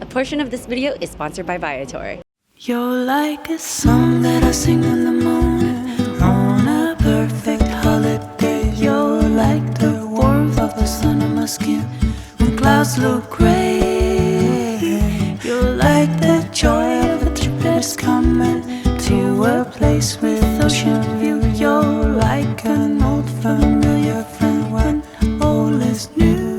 portion of this video is sponsored by Viator. You're like a song that I sing in the morning on a perfect holiday. You're like the warmth of the sun on my skin when clouds look gray. You're like the joy of a trip that is coming to a place with ocean view. You're like an old familiar friend when all is new.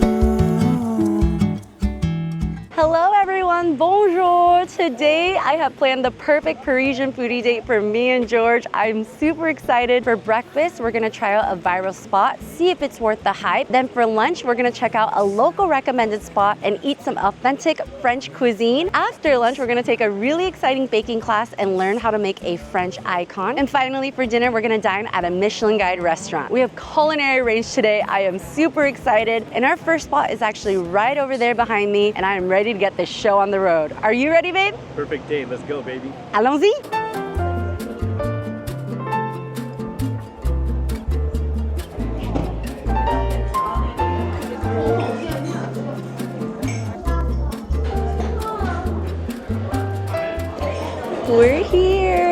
Hello everyone, bonjour! Today I have planned the perfect Parisian foodie date for me and George. I'm super excited. For breakfast, we're gonna try out a viral spot, see if it's worth the hype. Then for lunch, we're gonna check out a local recommended spot and eat some authentic French cuisine. After lunch, we're gonna take a really exciting baking class and learn how to make a French icon. And finally, for dinner, we're gonna dine at a Michelin Guide restaurant. We have culinary range today. I am super excited. And our first spot is actually right over there behind me, and I am ready to get this show on the road. Are you ready, babe? Perfect day, let's go, baby. Allons-y! We're here!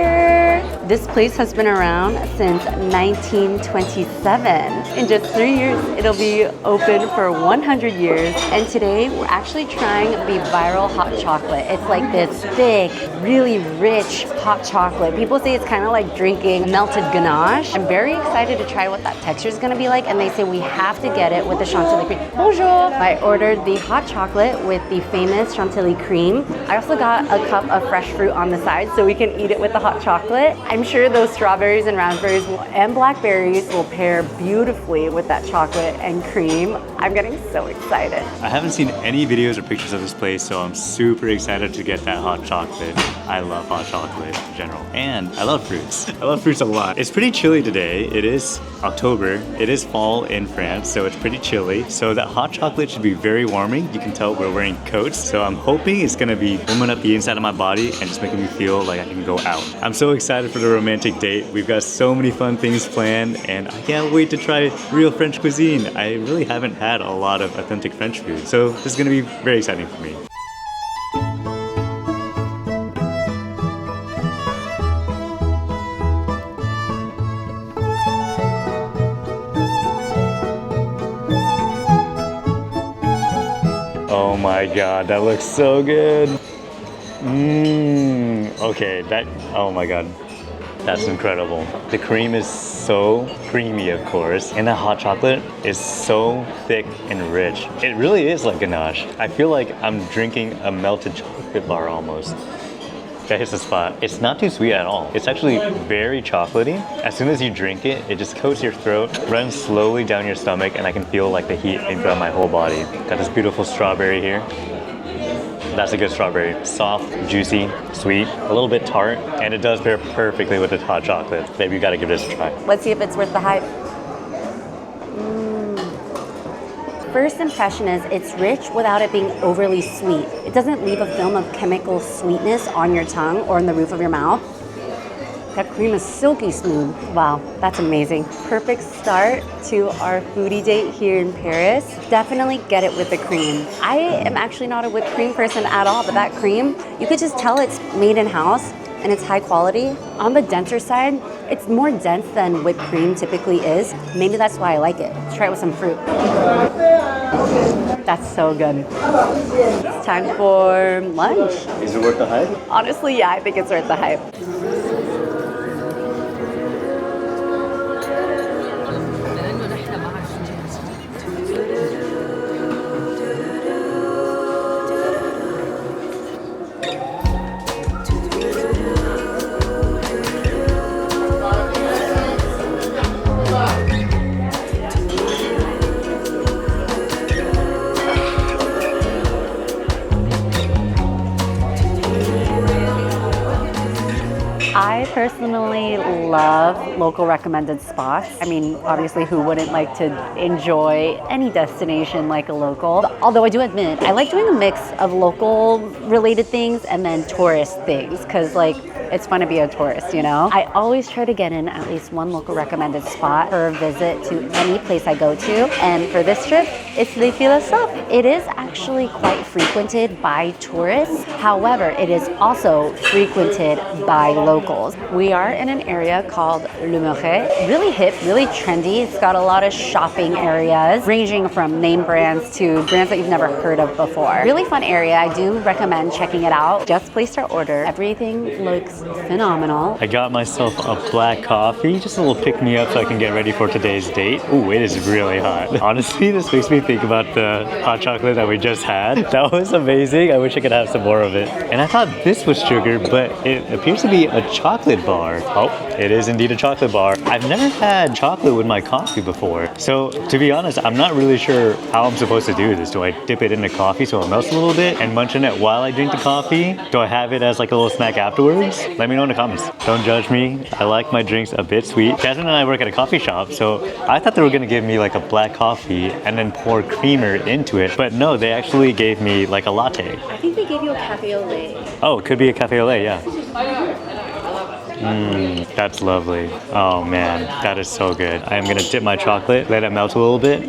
This place has been around since 1927. In just 3 years, it'll be open for 100 years. And today, we're actually trying the viral hot chocolate. It's like this thick, really rich hot chocolate. People say it's kind of like drinking melted ganache. I'm very excited to try what that texture is gonna be like, and they say we have to get it with the Chantilly cream. Bonjour! I ordered the hot chocolate with the famous Chantilly cream. I also got a cup of fresh fruit on the side so we can eat it with the hot chocolate. I'm sure those strawberries and raspberries and blackberries will pair beautifully with that chocolate and cream. I'm getting so excited. I haven't seen any videos or pictures of this place, so I'm super excited to get that hot chocolate. I love hot chocolate in general, and I love fruits. I love fruits a lot. It's pretty chilly today. It is October. It is fall in France, so it's pretty chilly. So that hot chocolate should be very warming. You can tell we're wearing coats, so I'm hoping it's gonna be warming up the inside of my body and just making me feel like I can go out. I'm so excited for the romantic date. We've got so many fun things planned, and I can't wait to try real French cuisine. I really haven't had a lot of authentic French food, so this is gonna be very exciting for me. Oh my god, that looks so good. Okay, oh my god. That's incredible. The cream is so creamy, of course, and the hot chocolate is so thick and rich. It really is like ganache. I feel like I'm drinking a melted chocolate bar almost. That hits the spot. It's not too sweet at all. It's actually very chocolatey. As soon as you drink it, it just coats your throat, runs slowly down your stomach, and I can feel like the heat throughout my whole body. Got this beautiful strawberry here. That's a good strawberry. Soft, juicy, sweet, a little bit tart, and it does pair perfectly with the hot chocolate. Baby, you gotta give this a try. Let's see if it's worth the hype. First impression is it's rich without it being overly sweet. It doesn't leave a film of chemical sweetness on your tongue or in the roof of your mouth. That cream is silky smooth. Wow, that's amazing. Perfect start to our foodie date here in Paris. Definitely get it with the cream. I am actually not a whipped cream person at all, but that cream, you could just tell it's made in-house and it's high quality. On the denser side, it's more dense than whipped cream typically is. Maybe that's why I like it. Let's try it with some fruit. That's so good. It's time for lunch. Is it worth the hype? Honestly, yeah, I think it's worth the hype. I personally love local recommended spots. I mean, obviously, who wouldn't like to enjoy any destination like a local? Although I do admit, I like doing a mix of local related things and then tourist things, because like It's fun to be a tourist, you know? I always try to get in at least one local recommended spot for a visit to any place I go to. And for this trip, it's Les Philosophes. It is actually quite frequented by tourists. However, it is also frequented by locals. We are in an area called Le Marais. Really hip, really trendy. It's got a lot of shopping areas, ranging from name brands to brands that you've never heard of before. Really fun area. I do recommend checking it out. Just placed our order. Everything looks phenomenal. I got myself a black coffee, just a little pick-me-up so I can get ready for today's date. Ooh, it is really hot. Honestly, this makes me think about the hot chocolate that we just had. That was amazing. I wish I could have some more of it. And I thought this was sugar, but it appears to be a chocolate bar. Oh, it is indeed a chocolate bar. I've never had chocolate with my coffee before. So to be honest, I'm not really sure how I'm supposed to do this. Do I dip it in the coffee so it melts a little bit and munch on it while I drink the coffee? Do I have it as like a little snack afterwards? Let me know in the comments. Don't judge me. I like my drinks a bit sweet. Jasmine and I work at a coffee shop, so I thought they were gonna give me like a black coffee and then pour creamer into it. But no, they actually gave me like a latte. I think they gave you a cafe au lait. Oh, it could be a cafe au lait, yeah. That's lovely. Oh man, that is so good. I am gonna dip my chocolate, let it melt a little bit.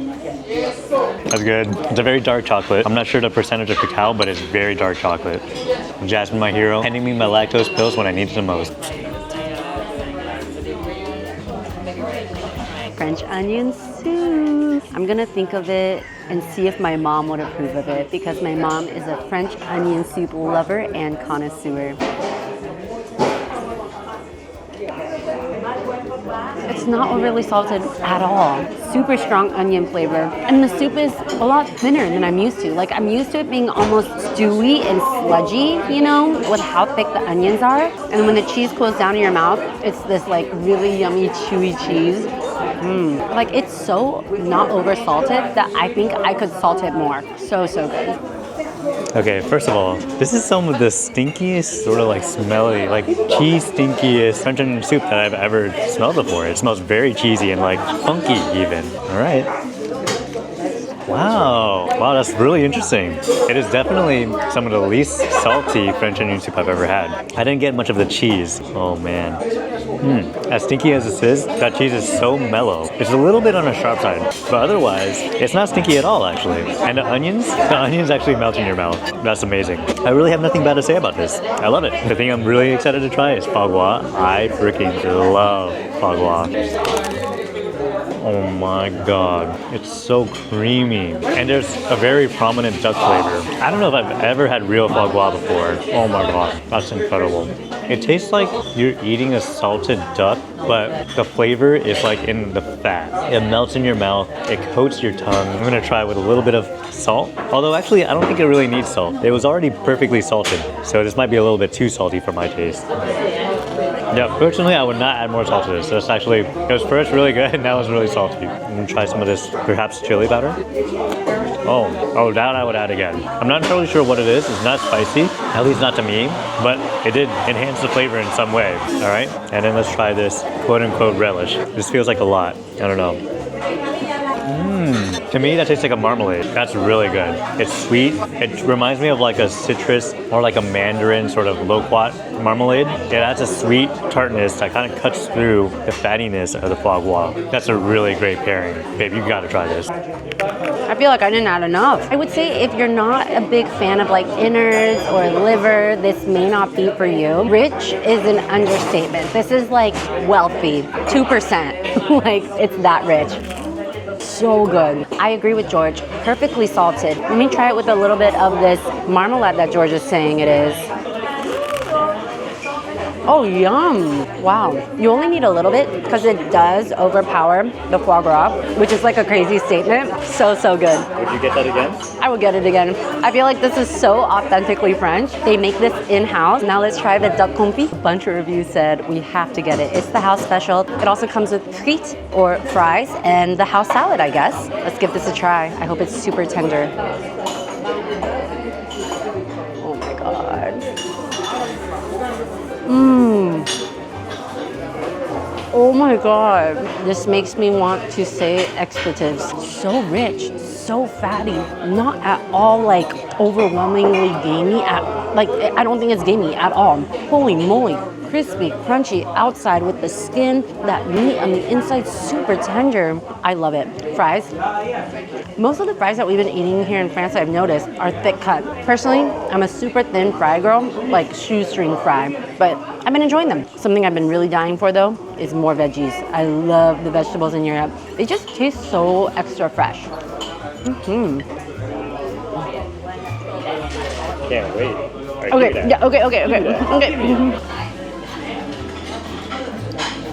That's good. It's a very dark chocolate. I'm not sure the percentage of cacao, but it's very dark chocolate. Jasmine, my hero, handing me my lactose pills when I need it the most. French onion soup. I'm gonna think of it and see if my mom would approve of it because my mom is a French onion soup lover and connoisseur. It's not overly salted at all. Super strong onion flavor. And the soup is a lot thinner than I'm used to. Like, I'm used to it being almost stewy and sludgy, you know, with how thick the onions are. And when the cheese cools down in your mouth, it's this like really yummy, chewy cheese. Like, it's so not over salted that I think I could salt it more. So good. Okay, first of all, this is some of the stinkiest, sort of like smelly, like cheese stinkiest French onion soup that I've ever smelled before. It smells very cheesy and like funky even. All right. Wow, that's really interesting. It is definitely some of the least salty French onion soup I've ever had. I didn't get much of the cheese. Oh man. As stinky as this is, that cheese is so mellow. It's a little bit on the sharp side, but otherwise, it's not stinky at all actually. And the onions actually melt in your mouth. That's amazing. I really have nothing bad to say about this. I love it. The thing I'm really excited to try is foie gras. I freaking love foie gras. Oh my god, it's so creamy. And there's a very prominent duck flavor. I don't know if I've ever had real foie gras before. Oh my god, that's incredible. It tastes like you're eating a salted duck, but the flavor is like in the fat. It melts in your mouth, it coats your tongue. I'm gonna try it with a little bit of salt. Although actually, I don't think it really needs salt. It was already perfectly salted, so this might be a little bit too salty for my taste. Yeah, personally, I would not add more salt to this. This actually, it was first really good, and now it's really salty. I'm gonna try some of this, perhaps chili powder. Oh, that I would add again. I'm not entirely sure what it is. It's not spicy, at least not to me, but it did enhance the flavor in some way. All right, and then let's try this quote-unquote relish. This feels like a lot. I don't know. To me, that tastes like a marmalade. That's really good. It's sweet. It reminds me of like a citrus or like a mandarin sort of loquat marmalade. It adds a sweet tartness that kind of cuts through the fattiness of the foie gras. That's a really great pairing. Babe, you gotta try this. I feel like I didn't add enough. I would say if you're not a big fan of like innards or liver, this may not be for you. Rich is an understatement. This is like wealthy, 2%. Like, it's that rich. So good. I agree with George. Perfectly salted. Let me try it with a little bit of this marmalade that George is saying it is. Oh, yum. Wow. You only need a little bit because it does overpower the foie gras, which is like a crazy statement. So good. Would you get that again? I would get it again. I feel like this is so authentically French. They make this in-house. Now let's try the duck confit. A bunch of reviews said we have to get it. It's the house special. It also comes with frites or fries and the house salad, I guess. Let's give this a try. I hope it's super tender. Oh my God. Oh my God. This makes me want to say expletives. So rich, so fatty, not at all like overwhelmingly gamey. I don't think it's gamey at all. Holy moly. crispy, crunchy outside with the skin, that meat on the inside, super tender. I love it. Fries. Most of the fries that we've been eating here in France, I've noticed, are thick cut. Personally, I'm a super thin fry girl, like shoestring fry, but I've been enjoying them. Something I've been really dying for though is more veggies. I love the vegetables in Europe. They just taste so extra fresh. Can't wait. Okay, yeah, okay.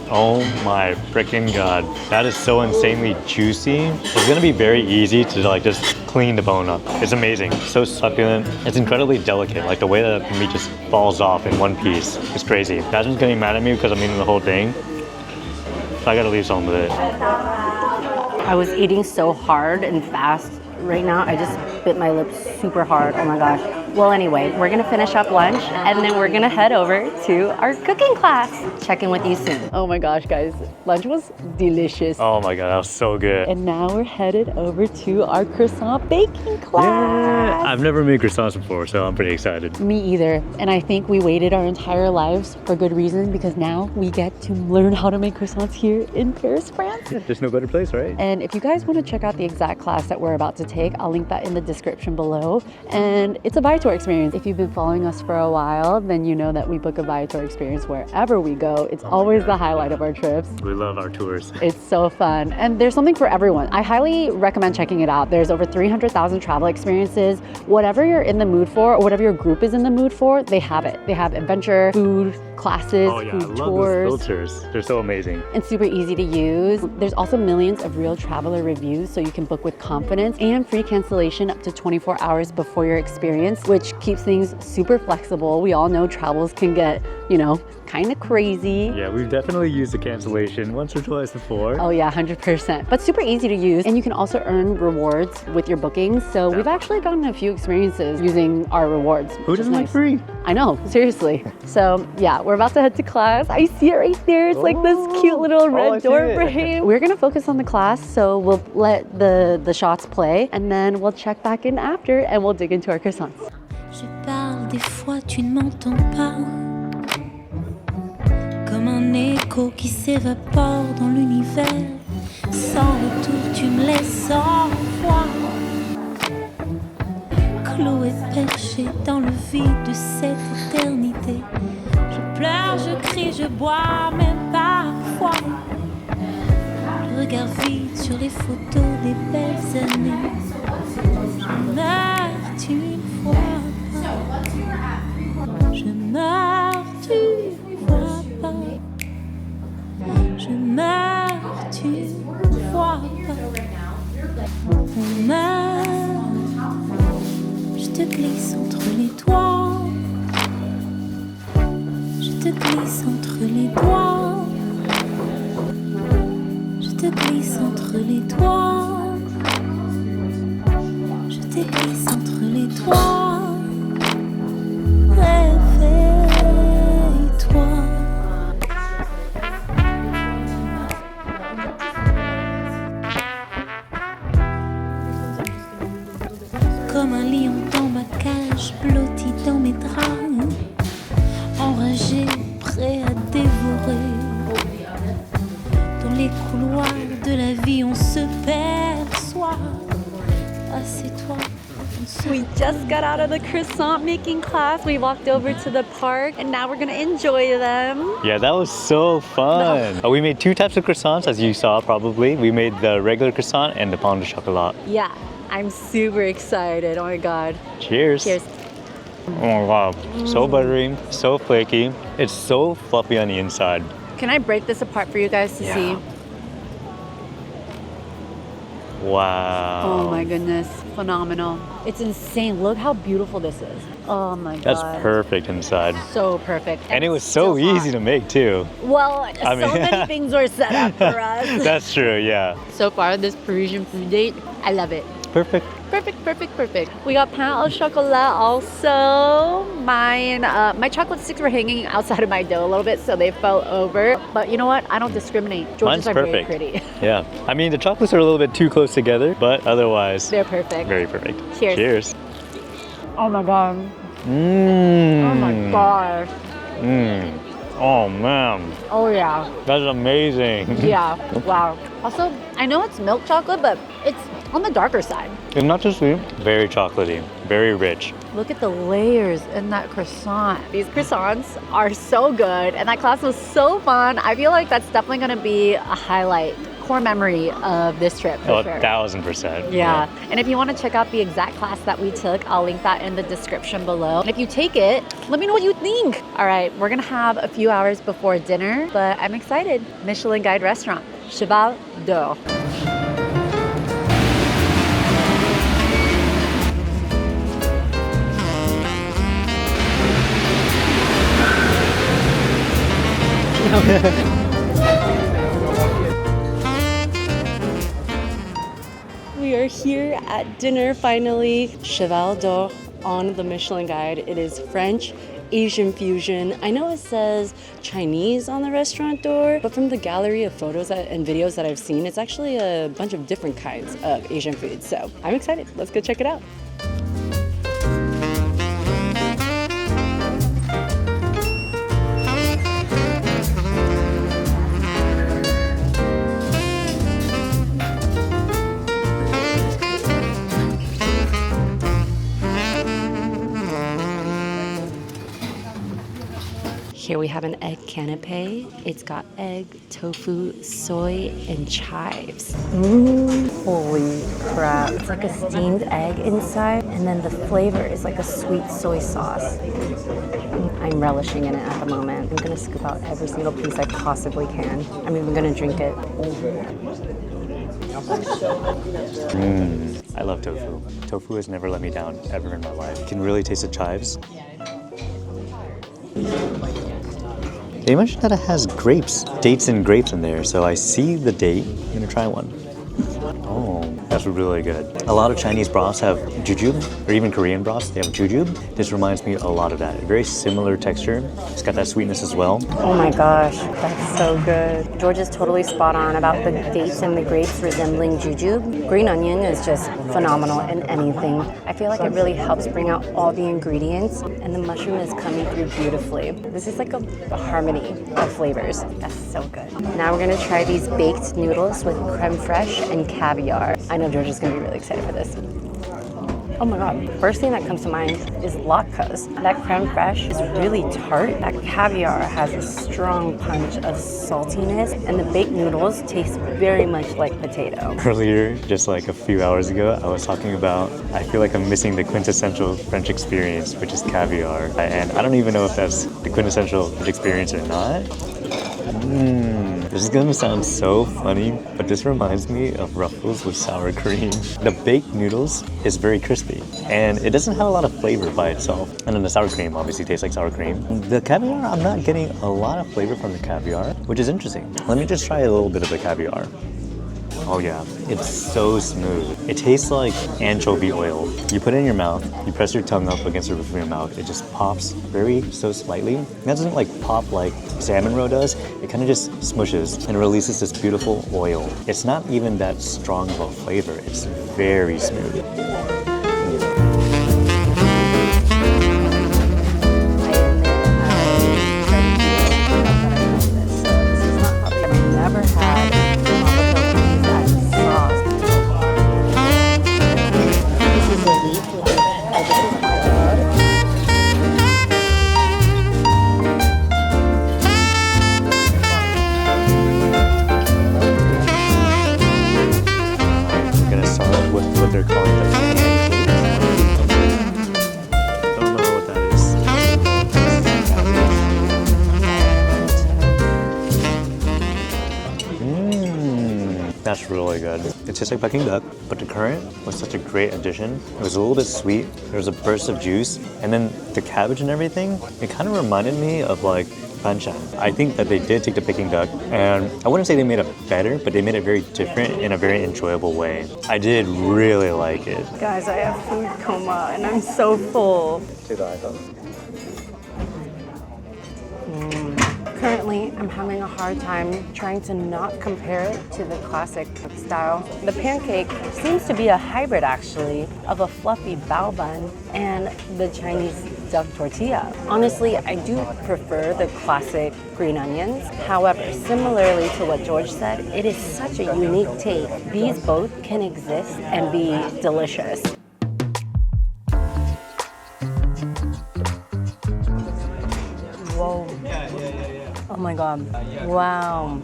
Oh my freaking god. That is so insanely juicy. It's gonna be very easy to like just clean the bone up. It's amazing. So succulent. It's incredibly delicate. Like the way that the meat just falls off in one piece. It's crazy. Jasmine's getting mad at me because I'm eating the whole thing. So I gotta leave some with it. I was eating so hard and fast. Right now, I just bit my lips super hard. Oh my gosh. Well, anyway, we're gonna finish up lunch and then we're gonna head over to our cooking class. Check in with you soon. Oh my gosh, guys. Lunch was delicious. Oh my god, that was so good. And now we're headed over to our croissant baking class. Yeah, I've never made croissants before, so I'm pretty excited. Me either. And I think we waited our entire lives for good reason because now we get to learn how to make croissants here in Paris, France. There's no better place, right? And if you guys want to check out the exact class that we're about to take, I'll link that in the description below. And it's a Viator experience. If you've been following us for a while, then you know that we book a Viator experience wherever we go. It's always the highlight of our trips. We love our tours. It's so fun. And there's something for everyone. I highly recommend checking it out. There's over 300,000 travel experiences. Whatever you're in the mood for, or whatever your group is in the mood for, they have it. They have adventure, food, classes, Oh yeah, food I love tours. those filters. They're so amazing. And super easy to use. There's also millions of real traveler reviews so you can book with confidence, and free cancellation up to 24 hours before your experience, which keeps things super flexible. We all know travels can get, you know, kind of crazy. Yeah, we've definitely used the cancellation once or twice before. Oh yeah, 100%. But super easy to use, and you can also earn rewards with your bookings. So we've actually gotten a few experiences using our rewards. Who doesn't like free? I know, seriously. So yeah, we're about to head to class. I see it right there. It's like this cute little red door frame. We're gonna focus on the class, so we'll let the shots play, and then we'll check back in after, and we'll dig into our croissants. Je parle des fois, tu ne m'entends pas. Comme un écho qui s'évapore dans l'univers. Sans retour, tu me laisses sans foi. Cloué, perché dans le vide de cette éternité. Je pleure, je crie, je bois, même parfois. Le regard vide sur les photos des belles années. Je meurs, tu ne vois pas. Je meurs, tu ne vois pas. Je meurs, tu ne vois pas. On meurt. Je te glisse entre les doigts. Je te glisse entre les doigts. Je te glisse entre les doigts. Je te glisse entre les doigts. Réveille-toi. Comme un lion dans ma cage, blotti dans mes draps, enragé, prêt à dévorer. Dans les couloirs de la vie, on se perçoit. Assieds-toi. We just got out of the croissant making class. We walked over to the park, and now we're gonna enjoy them. Yeah, that was so fun. We made two types of croissants, as you saw probably. We made the regular croissant and the pain de chocolat. Yeah, I'm super excited. Oh my God. Cheers. Cheers. Oh my god, so buttery, so flaky. It's so fluffy on the inside. Can I break this apart for you guys to see? Wow. Oh my goodness, phenomenal. It's insane. Look how beautiful this is. Oh my God. That's perfect inside. So perfect. And it was so easy to make too. Well, I mean- so many things were set up for us. That's true, yeah. So far, this Parisian food date, I love it. Perfect. Perfect, perfect, perfect. We got pain au chocolat also. My chocolate sticks were hanging outside of my dough a little bit, so they fell over. But you know what? I don't discriminate. Georges Mine's are perfect. very pretty. Yeah. I mean, the chocolates are a little bit too close together, but otherwise, They're perfect. very perfect. Cheers. Cheers. Oh my God. Mmm. Oh my gosh. Mmm. Oh man, Oh yeah. that's amazing. Yeah. Wow. Also, I know it's milk chocolate, but it's on the darker side. It's not too sweet. Very chocolatey, very rich. Look at the layers in that croissant. These croissants are so good, and that class was so fun. I feel like that's definitely going to be a highlight, core memory of this trip for sure. 1000%. Yeah. And if you want to check out the exact class that we took, I'll link that in the description below. And if you take it, let me know what you think. All right, we're going to have a few hours before dinner, but I'm excited. Michelin Guide restaurant, Cheval d'Or. We are here at dinner finally. Cheval d'Or on the Michelin Guide. It is French, Asian fusion. I know it says Chinese on the restaurant door, but from the gallery of photos and videos that I've seen, it's actually a bunch of different kinds of Asian food. So I'm excited. Let's go check it out. Here we have an egg canapé. It's got egg, tofu, soy, and chives. Holy crap. It's like a steamed egg inside, and then the flavor is like a sweet soy sauce. I'm relishing in it at the moment. I'm gonna scoop out every single piece I possibly can. I'm even gonna drink it. I love tofu. Tofu has never let me down ever in my life. You can really taste the chives. They mentioned that it has grapes, dates and grapes in there, so I see the date. I'm gonna try one. Oh, that's really good. A lot of Chinese broths have jujube, or even Korean broths, they have jujube. This reminds me a lot of that. Very similar texture. It's got that sweetness as well. Oh my gosh, that's so good. George is totally spot on about the dates and the grapes resembling jujube. Green onion is just phenomenal in anything. I feel like it really helps bring out all the ingredients, and the mushroom is coming through beautifully. This is like a harmony of flavors. That's so good. Now we're gonna try these baked noodles with creme fraiche and caviar. I know George is gonna be really excited for this. Oh my god, first thing that comes to mind is latkes. That creme fraiche is really tart. That caviar has a strong punch of saltiness, and the baked noodles taste very much like potato. Earlier, just like a few hours ago, I was talking about, I feel like I'm missing the quintessential French experience, which is caviar. And I don't even know if that's the quintessential French experience or not. This is gonna sound so funny, but this reminds me of Ruffles with sour cream. The baked noodles is very crispy, and it doesn't have a lot of flavor by itself. And then the sour cream obviously tastes like sour cream. The caviar, I'm not getting a lot of flavor from the caviar, which is interesting. Let me just try a little bit of the caviar. Oh yeah, it's so smooth. It tastes like anchovy oil. You put it in your mouth, you press your tongue up against the roof of your mouth, it just pops so slightly. It doesn't like pop like salmon roe does, it kind of just smushes and releases this beautiful oil. It's not even that strong of a flavor, it's very smooth. They're calling the pancakes. Don't know what that is. That's really good. It tastes like Peking duck, but the currant was such a great addition. It was a little bit sweet. There was a burst of juice, and then the cabbage and everything. It kind of reminded me of like banchan. I think that they did take the Peking duck, and I wouldn't say they made it better, but they made it very different in a very enjoyable way. I did really like it. Guys, I have food coma and I'm so full. Currently, I'm having a hard time trying to not compare it to the classic style. The pancake seems to be a hybrid actually of a fluffy bao bun and the Chinese duck tortilla. Honestly, I do prefer the classic green onions. However, similarly to what George said, it is such a unique take. These both can exist and be delicious. Whoa. Oh my God. Wow.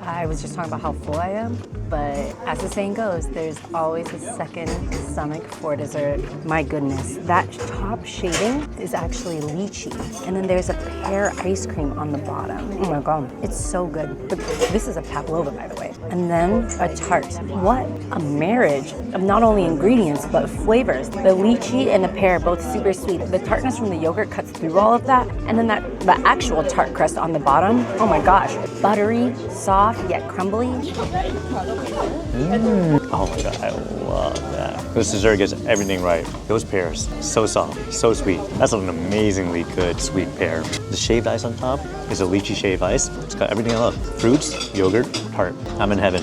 I was just talking about how full I am, but as the saying goes, there's always a second stomach for dessert. My goodness, that top shading is actually lychee. And then there's a pear ice cream on the bottom. Oh my God, it's so good. But this is a pavlova, by the way. And then a tart. What a marriage of not only ingredients, but flavors. The lychee and the pear, both super sweet. The tartness from the yogurt cuts through all of that. And then the actual tart crust on the bottom, oh my gosh, buttery, soft, yet crumbly. Oh my God, I love that. This dessert gets everything right. Those pears, so soft, so sweet. That's an amazingly good sweet pear. The shaved ice on top is a lychee shaved ice. It's got everything I love. Fruits, yogurt, tart. I'm in heaven.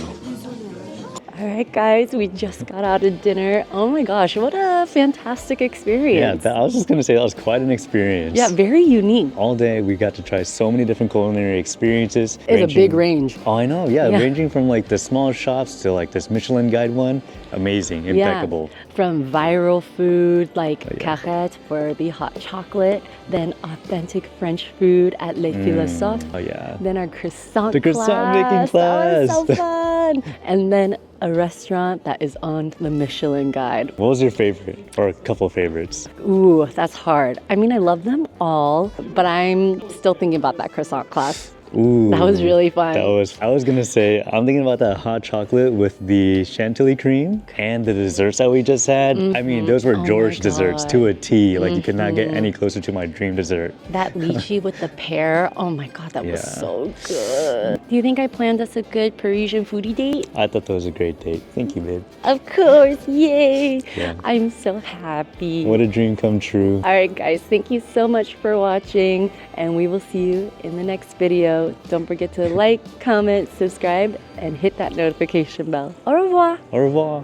All right, guys, we just got out of dinner. Oh my gosh, what a fantastic experience. Yeah, I was just gonna say that was quite an experience. Yeah, very unique. All day we got to try so many different culinary experiences. It's a big range. Oh, I know, yeah, ranging from like the small shops to like this Michelin guide one. Amazing, impeccable. Yeah. From viral food like Carette for the hot chocolate, then authentic French food at Les Philosophes. Oh yeah. Then our croissant The croissant making class. That was so fun. And then a restaurant that is on the Michelin guide. What was your favorite or a couple favorites? Ooh, that's hard. I mean, I love them all, but I'm still thinking about that croissant class. Ooh, that was really fun. I was gonna say, I'm thinking about that hot chocolate with the Chantilly cream and the desserts that we just had. I mean, those were George desserts to a T. Like you could not get any closer to my dream dessert. That lychee with the pear, oh my God, that was so good. Do you think I planned us a good Parisian foodie date? I thought that was a great date. Thank you, babe. Of course, yay. Yeah. I'm so happy. What a dream come true. All right, guys, thank you so much for watching, and we will see you in the next video. Don't forget to like, comment, subscribe, and hit that notification bell. Au revoir. Au revoir.